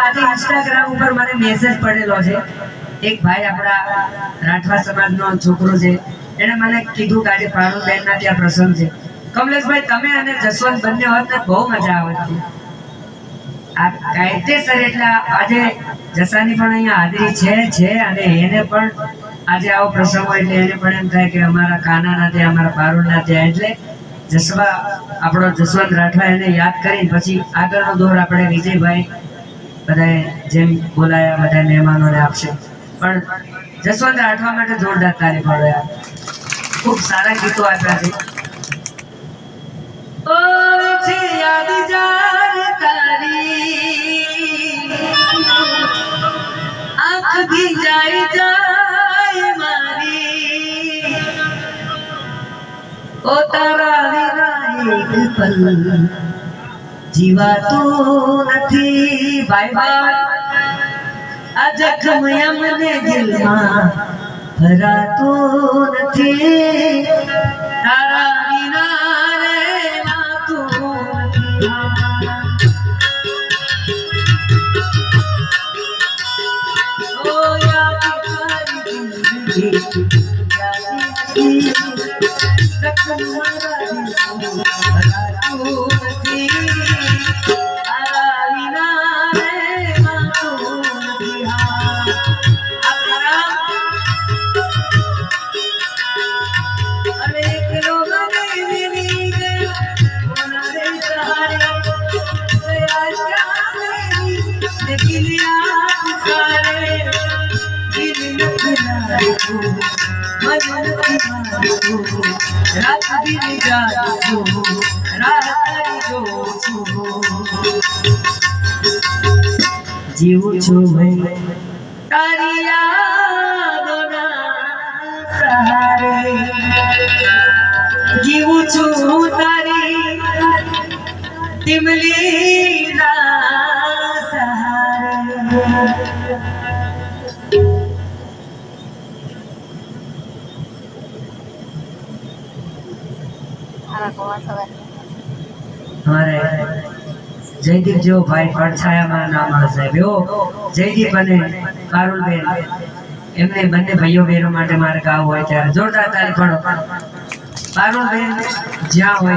આજે ઇન્સ્ટાગ્રામ ઉપર મને મેસેજ પડેલો છે, એક ભાઈ આપણા રાઠવા સમાજનો છોકરો છે, એને મને કીધું કે આજે પારુલબેન ના ત્યાં પ્રસંગ છે, કમલેશભાઈ તમે અને જસવંત બંને હોત ને બહુ મજા આવત. આ કાયદેસર એટલે આજે જસાની પણ અહીંયા હાજરી છે અને એને પણ આજે આવો પ્રસંગ હોય એટલે એને પણ એમ થાય કે અમારા કાના ના ત્યાં અમારા પારુલ ના ત્યાં, એટલે જસવા આપણો જસવંત રાઠવા એને યાદ કરીને પછી આગળનો દોર આપણે વિજયભાઈ બધાએ જેમ બોલાયા બધા મહેમાનોને આપશે, પણ જસવંત રાઠવા માટે જોરદાર તાળી પાડો યાર, ખૂબ સારા ગીતો આપ્યા છે. ઓ તારા વિના એક પલ જીવાતો નથી ભાઈ ભાઈ, આ જખમ અમને દિલમાં ભરાતો નથી, તારા વિના રે નાતું ઓ યાદ કરી જિંદગી જખમ મારા દિલમાં ભરાતો નથી, તારા વિના રે નાતું નથી. જીવું છું ભાઈ તારી યાદોના સહારે, જીવું છું તારી તિમલીના સહારે. हमारे जयदीप जो भाई પડછાયા માં નામ સાહેબ એવો જયદીપ અને પારુલબેન એમને બંને ભાઈઓ બહેનો માટે મારે ગાવું હોય ત્યારે જોરદાર તાળી પાડો. પારુલબેન જ્યાં હોય